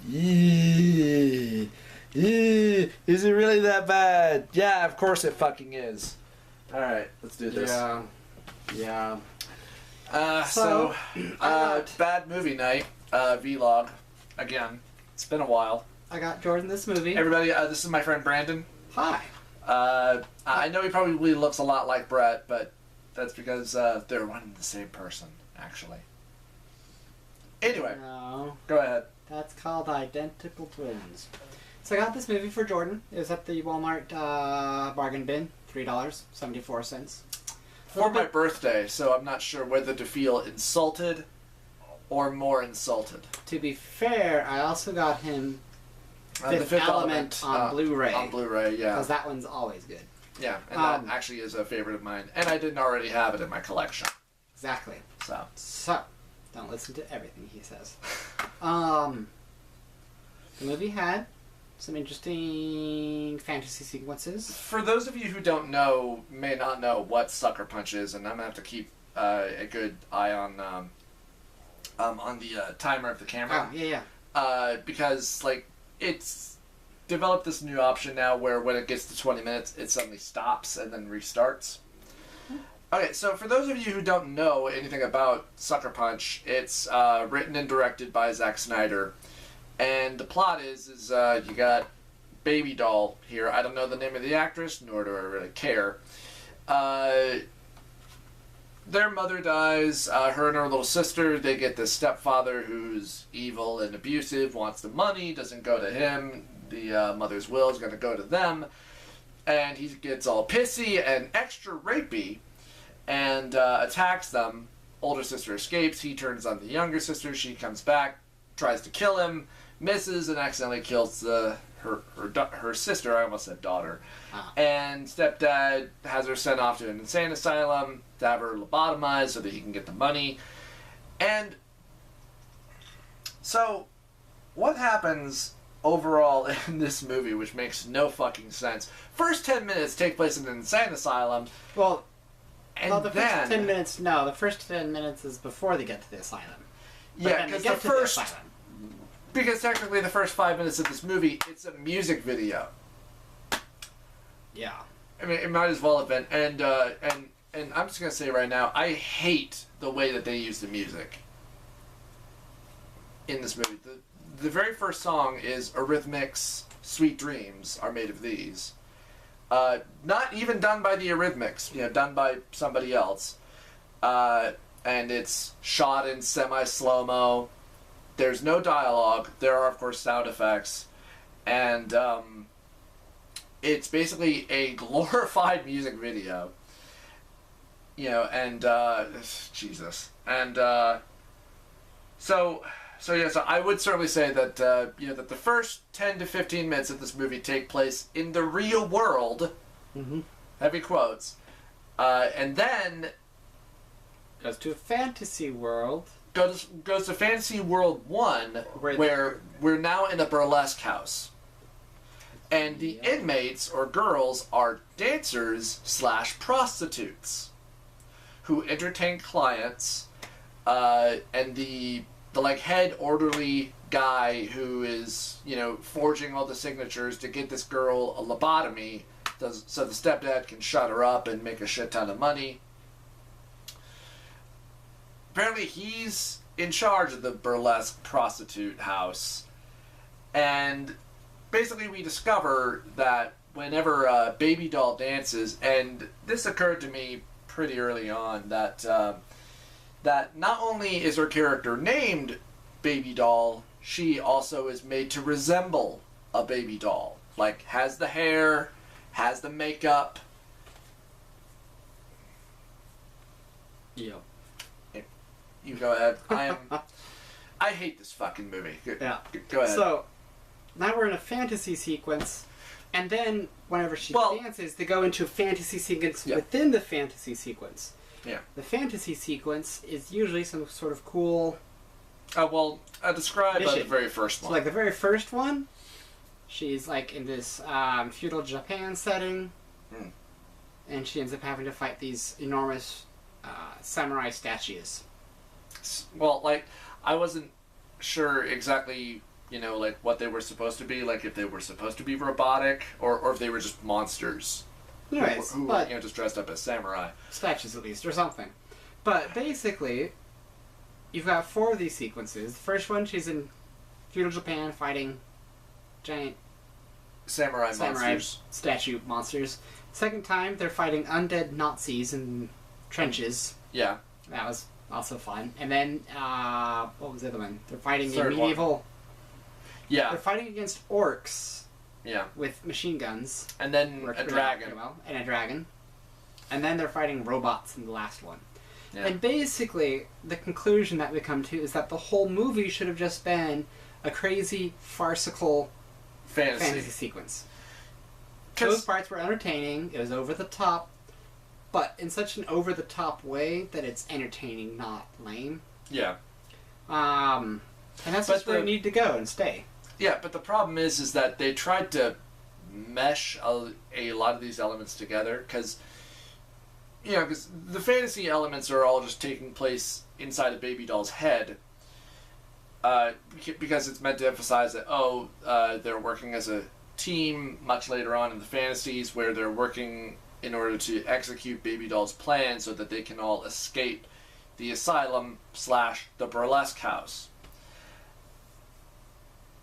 Yeah. Yeah. Is it really that bad? Yeah, of course it fucking is. Alright, let's do this. Yeah. Bad movie night, vlog. Again, it's been a while. I got Jordan this movie. Everybody, this is my friend Brandon. Hi. I know he probably looks a lot like Brett, but that's because they're one and the same person, actually. Anyway, No, go ahead. that's called identical twins. So I got this movie for Jordan. It was at the Walmart bargain bin, $3.74. For my birthday, so I'm not sure whether to feel insulted or more insulted. To be fair, I also got him The Fifth Element on Blu-ray. On Blu-ray, yeah. Because that one's always good. Yeah, and that actually is a favorite of mine. And I didn't already have it in my collection. Exactly. So, don't listen to everything he says. The movie had some interesting fantasy sequences. for those of you who may not know what Sucker Punch is, and I'm going to have to keep a good eye on the timer of the camera. Oh, yeah. Because, it's developed this new option now where when it gets to 20 minutes, it suddenly stops and then restarts. Okay, so for those of you who don't know anything about Sucker Punch, it's written and directed by Zack Snyder. And the plot is you got Baby Doll here. I don't know the name of the actress, nor do I really care. Their mother dies, her and her little sister, they get this stepfather who's evil and abusive, wants the money, doesn't go to him, the mother's will is going to go to them, and he gets all pissy and extra rapey, and attacks them. Older sister escapes, he turns on the younger sister, she comes back, tries to kill him, misses, and accidentally kills her sister, I almost said daughter. And stepdad has her sent off to an insane asylum to have her lobotomized so that he can get the money. And so, what happens overall in this movie, which makes no fucking sense? First 10 minutes take place in an insane asylum. Well, the first 10 minutes, no, the first 10 minutes is before they get to the asylum. Yeah, because technically the first 5 minutes of this movie, it's a music video. Yeah. I mean, it might as well have been. And I'm just going to say right now, I hate the way that they use the music in this movie. The very first song is Eurythmics' Sweet Dreams Are Made of These. Not even done by the Eurythmics, done by somebody else. And it's shot in semi-slow-mo. There's no dialogue. There are, of course, sound effects. And it's basically a glorified music video. Jesus. And so I would certainly say that, that the first 10 to 15 minutes of this movie take place in the real world. Mm-hmm. Heavy quotes. And then goes to a fantasy world. Goes to Fantasy World 1, where we're now in a burlesque house. And the inmates, or girls, are dancers/prostitutes who entertain clients, and the head orderly guy who is, forging all the signatures to get this girl a lobotomy so the stepdad can shut her up and make a shit ton of money. Apparently he's in charge of the burlesque prostitute house, and basically we discover that whenever Baby Doll dances, and this occurred to me pretty early on, that not only is her character named Baby Doll, she also is made to resemble a baby doll. Like, has the hair, has the makeup. Yep. You go ahead. I hate this fucking movie. Yeah. Go ahead. So, now we're in a fantasy sequence, and then whenever she dances, they go into a fantasy sequence within the fantasy sequence. Yeah. The fantasy sequence is usually some sort of cool... describe the very first one. So, the very first one, she's, in this feudal Japan setting, and she ends up having to fight these enormous samurai statues. Well, I wasn't sure exactly you know, like what they were supposed to be, like if they were supposed to be robotic or if they were just monsters. Anyways, who but were, just dressed up as samurai. statues at least, or something. But basically, you've got 4 of these sequences. The first one, she's in feudal Japan fighting giant Samurai monsters. Statue monsters. Second time, they're fighting undead Nazis in trenches. Yeah. That was also fun. And then, what was the other one? They're fighting Third a medieval... one. Yeah. They're fighting against orcs. Yeah. With machine guns. And then a dragon. Well, and a dragon. And then they're fighting robots in the last one. Yeah. And basically, the conclusion that we come to is that the whole movie should have just been a crazy, farcical fantasy sequence. Those parts were entertaining, it was over the top, but in such an over the top way that it's entertaining, not lame. Yeah. And that's just where it needed to go and stay. Yeah, but the problem is that they tried to mesh a lot of these elements together, because the fantasy elements are all just taking place inside a baby doll's head, because it's meant to emphasize that, they're working as a team much later on in the fantasies, where they're working in order to execute baby doll's plan so that they can all escape the asylum / the burlesque house.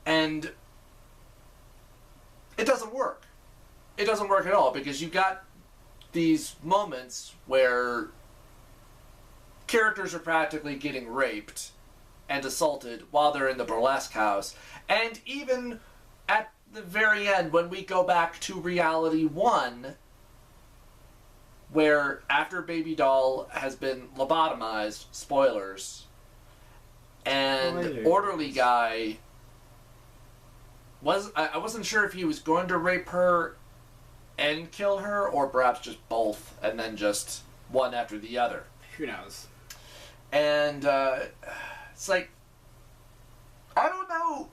And it doesn't work. It doesn't work at all, because you got these moments where characters are practically getting raped and assaulted while they're in the burlesque house, and even at the very end, when we go back to reality 1, where after baby doll has been lobotomized, spoilers, and orderly guy I wasn't sure if he was going to rape her and kill her, or perhaps just both, and then just one after the other. Who knows? And it's like, I don't know.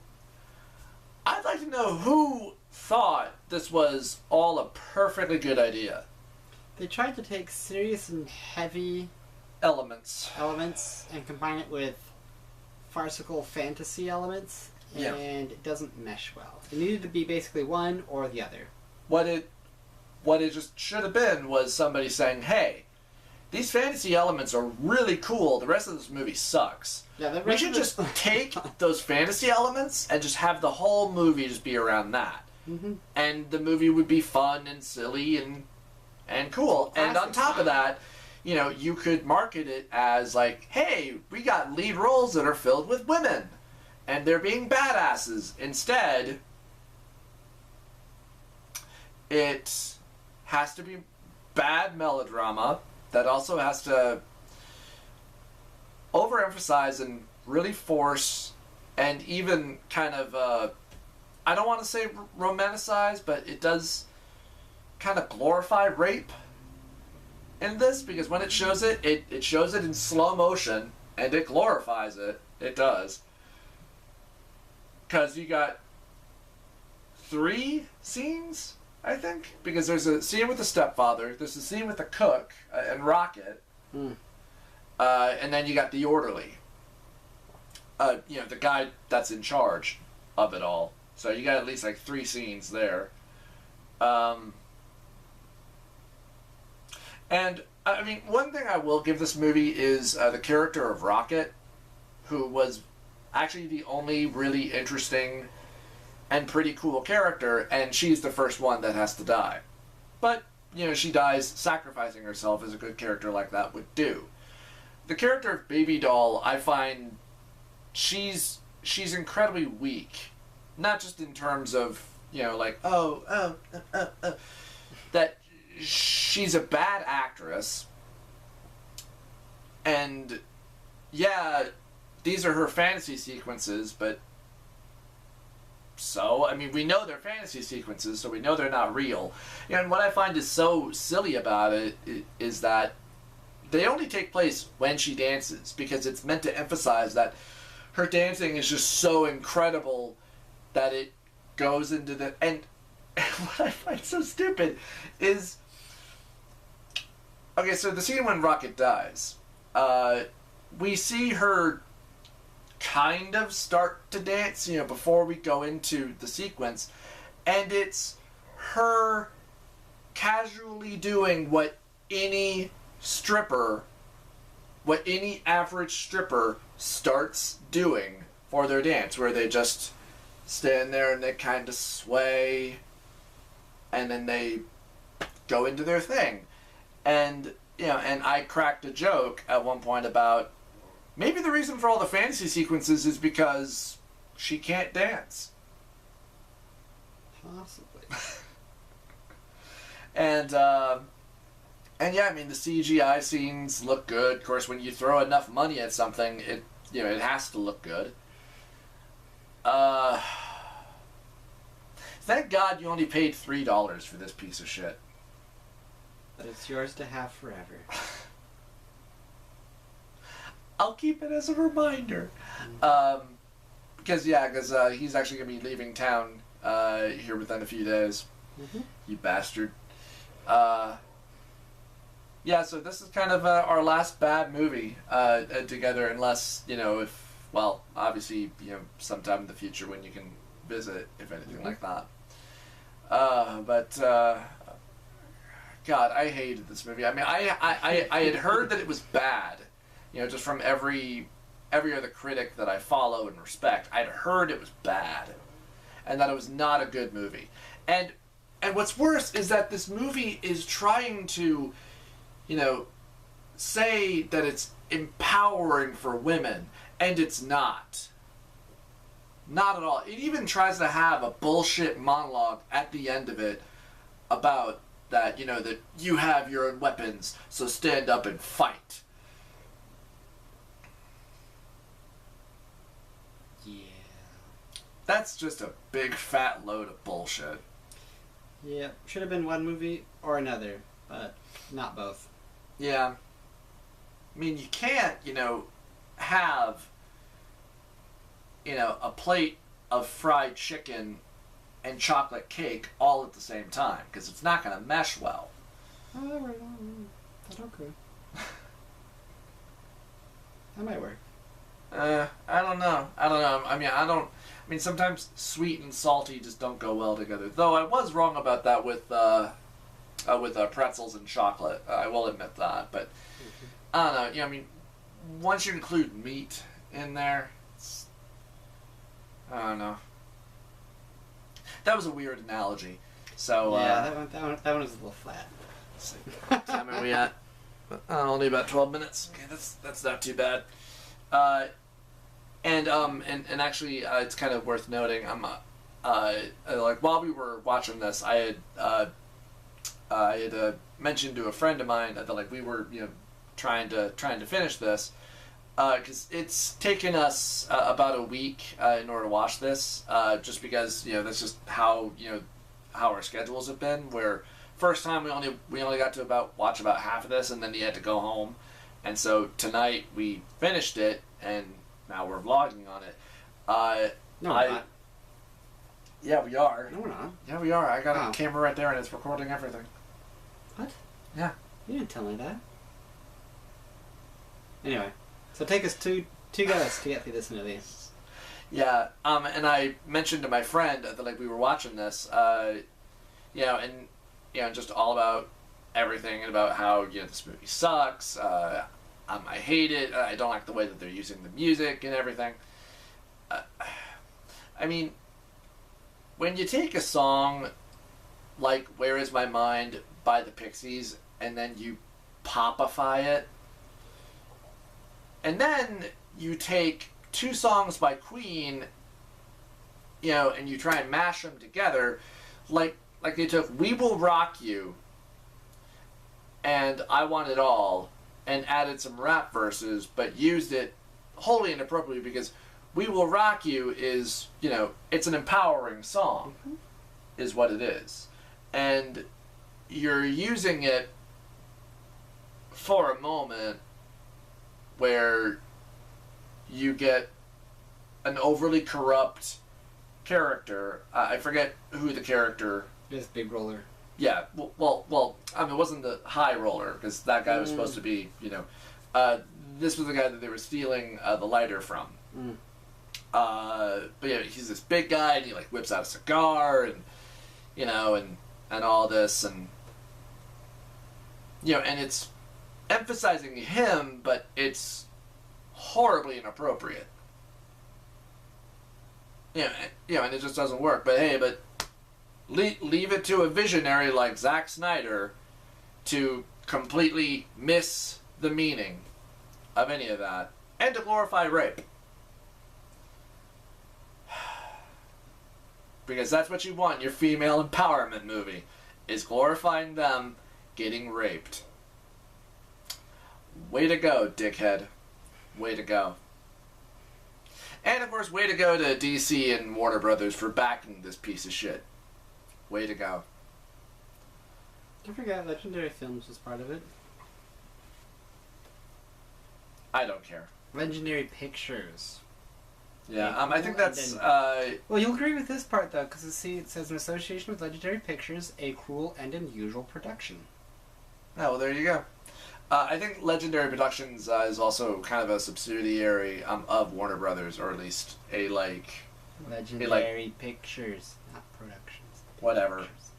I'd like to know who thought this was all a perfectly good idea. They tried to take serious and heavy elements and combine it with farcical fantasy elements, and it doesn't mesh well. It needed to be basically one or the other. What it just should have been was somebody saying, hey, these fantasy elements are really cool, the rest of this movie sucks. Yeah, we should just take those fantasy elements and just have the whole movie just be around that. Mm-hmm. And the movie would be fun and silly and cool. And on top of that, you could market it as like, hey, we got lead roles that are filled with women, and they're being badasses. Instead, it has to be bad melodrama that also has to overemphasize and really force and even kind of, I don't want to say romanticize, but it does kind of glorify rape in this, because when it shows it, it shows it in slow motion, and it glorifies it. It does. Because you got 3 scenes, I think, because there's a scene with the stepfather, there's a scene with the cook and Rocket, and then you got the orderly, the guy that's in charge of it all. So you got at least like 3 scenes there. And I mean, one thing I will give this movie is the character of Rocket, who was actually the only really interesting and pretty cool character, and she's the first one that has to die. But, she dies sacrificing herself, as a good character like that would do. The character of Baby Doll, I find she's incredibly weak. Not just in terms of, that she's a bad actress, and yeah, these are her fantasy sequences, but so, I mean, we know they're fantasy sequences, so we know they're not real. And what I find is so silly about it is that they only take place when she dances, because it's meant to emphasize that her dancing is just so incredible that it goes into the... And what I find so stupid is... Okay, so the scene when Rocket dies, we see her kind of start to dance, before we go into the sequence. And it's her casually doing what any average stripper starts doing for their dance, where they just stand there and they kind of sway, and then they go into their thing. And, and I cracked a joke at one point about maybe the reason for all the fantasy sequences is because she can't dance. Possibly. And yeah, I mean, the CGI scenes look good. Of course, when you throw enough money at something, it has to look good. Thank God you only paid $3 for this piece of shit. But it's yours to have forever. I'll keep it as a reminder. Because he's actually going to be leaving town here within a few days. Mm-hmm. You bastard. Yeah, so this is kind of our last bad movie together, unless, obviously, sometime in the future when you can visit, if anything like that. God, I hated this movie. I mean, I had heard that it was bad, just from every other critic that I follow and respect. I'd heard it was bad, and that it was not a good movie. And what's worse is that this movie is trying to, say that it's empowering for women, and it's not. Not at all. It even tries to have a bullshit monologue at the end of it about that, that you have your own weapons, so stand up and fight. Yeah. That's just a big fat load of bullshit. Yeah, should have been one movie or another, but not both. Yeah. I mean, you can't, have, a plate of fried chicken and chocolate cake all at the same time, because it's not going to mesh well. Alright, that okay. That might work. I don't know. I mean, sometimes sweet and salty just don't go well together. Though I was wrong about that with pretzels and chocolate. I will admit that. But, I don't know. Once you include meat in there, I don't know. That was a weird analogy. So, yeah, that one was a little flat. Let's see. What time are we at? Only about 12 minutes. Okay, that's not too bad. And actually, it's kind of worth noting. While we were watching this, I had mentioned to a friend of mine that we were trying to finish this, because it's taken us about a week in order to watch this, just because that's just how our schedules have been. Where first time we only got to watch about half of this, and then he had to go home, and so tonight we finished it, and now we're vlogging on it. No, we're not. Yeah, we are. No, we're not. Yeah, we are. I got a camera right there, and it's recording everything. What? Yeah. You didn't tell me that. Anyway, so take us two goes to get through this movie. Yeah, and I mentioned to my friend that we were watching this, just all about everything, and about how this movie sucks. I hate it. I don't like the way that they're using the music and everything. I mean, when you take a song like "Where Is My Mind" by the Pixies, and then you popify it, and then you take two songs by Queen, and you try and mash them together, like they took "We Will Rock You" and "I Want It All" and added some rap verses, but used it wholly inappropriately, because "We Will Rock You" is, it's an empowering song, is what it is. And you're using it for a moment where you get an overly corrupt character. I forget who the character... It's Big Roller. Yeah, well, it wasn't the High Roller, because that guy was supposed to be, this was the guy that they were stealing the lighter from. But yeah, he's this big guy, and he like whips out a cigar, and you know, and all this, and you know, and it's emphasizing him, but it's horribly inappropriate. Yeah, and it just doesn't work. But hey, leave it to a visionary like Zack Snyder to completely miss the meaning of any of that, and to glorify rape. Because that's what you want in your female empowerment movie, is glorifying them getting raped. Way to go, dickhead. Way to go. And of course, way to go to DC and Warner Brothers for backing this piece of shit. Way to go. Don't forget, Legendary Films was part of it. I don't care. Legendary Pictures. Yeah, I think that's... Well, you'll agree with this part, though, because it says in association with Legendary Pictures, a cruel and unusual production. Oh, well, there you go. I think Legendary Productions is also kind of a subsidiary of Warner Brothers, or at least a, like... Legendary Pictures, not Productions. Whatever. Pictures.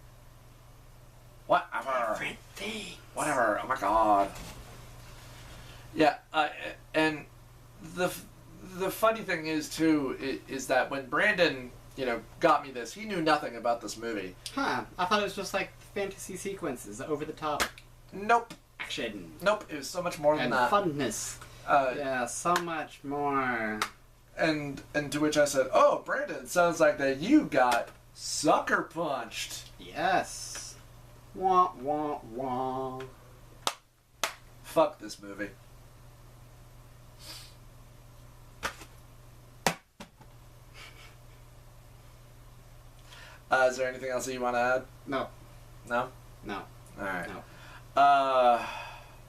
Whatever. Different things. Whatever. Oh, my God. Yeah, and the funny thing is, too, is that when Brandon, you know, got me this, he knew nothing about this movie. Huh. I thought it was just like fantasy sequences, over the top. Nope. Action. Nope, it was so much more than that. And funness. Yeah, so much more. And to which I said, oh, Brandon, sounds like that you got sucker punched. Yes. Wah, wah, wah. Fuck this movie. Is there anything else that you want to add? No. No? No. Alright. No.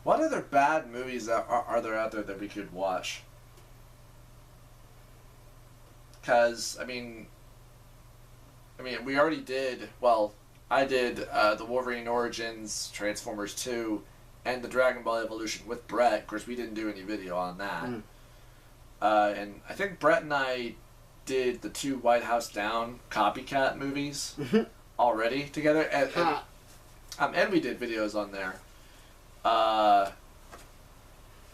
What other bad movies are there out there that we could watch? Because, I mean, we already did, well, I did the Wolverine Origins, Transformers 2, and the Dragon Ball Evolution with Brett. Of course, we didn't do any video on that. And I think Brett and I did the 2 White House Down copycat movies already together. And we did videos on there.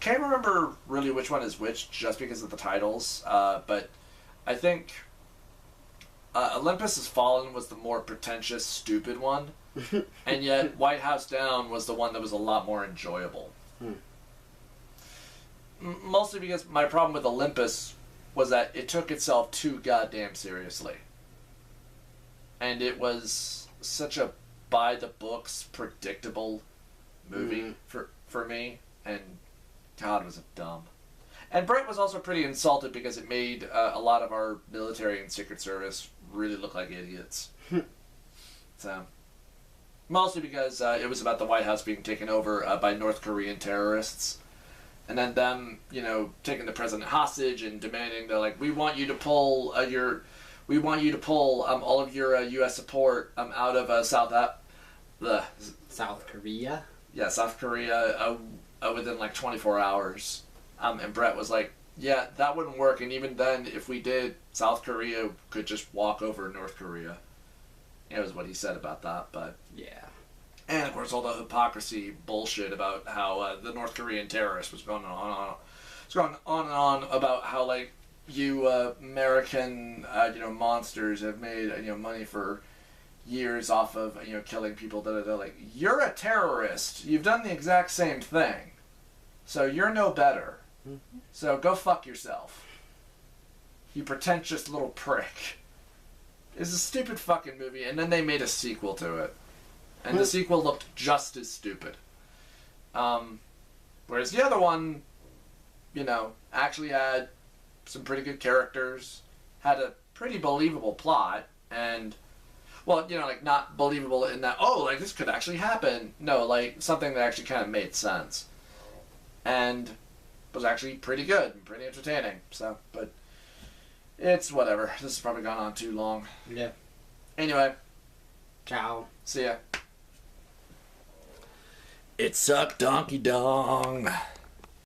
Can't remember really which one is which just because of the titles. But I think Olympus Has Fallen was the more pretentious, stupid one. And yet White House Down was the one that was a lot more enjoyable. Mostly because my problem with Olympus was that it took itself too goddamn seriously. And it was such a by-the-books, predictable movie for me. And God, was it dumb. And Brett was also pretty insulted because it made a lot of our military and Secret Service really look like idiots. So, mostly because it was about the White House being taken over by North Korean terrorists. And then them, you know, taking the president hostage and demanding that, like, we want you to pull all of your U.S. support out of South Korea. Yeah, South Korea within like 24 hours. And Brett was like, yeah, that wouldn't work. And even then, if we did, South Korea could just walk over North Korea. It was what he said about that, but yeah. And of course, all the hypocrisy bullshit about how the North Korean terrorist was going on and on about how, like, you American monsters have made money for years off of killing people. Like, you're a terrorist. You've done the exact same thing, so you're no better. So go fuck yourself, you pretentious little prick. It's a stupid fucking movie, and then they made a sequel to it. And the sequel looked just as stupid. Whereas the other one, actually had some pretty good characters, had a pretty believable plot, and, well, like, not believable in that, oh, like, this could actually happen. No, like, something that actually kind of made sense. And was actually pretty good and pretty entertaining. So, but it's whatever. This has probably gone on too long. Yeah. Anyway. Ciao. See ya. It sucked, donkey dong.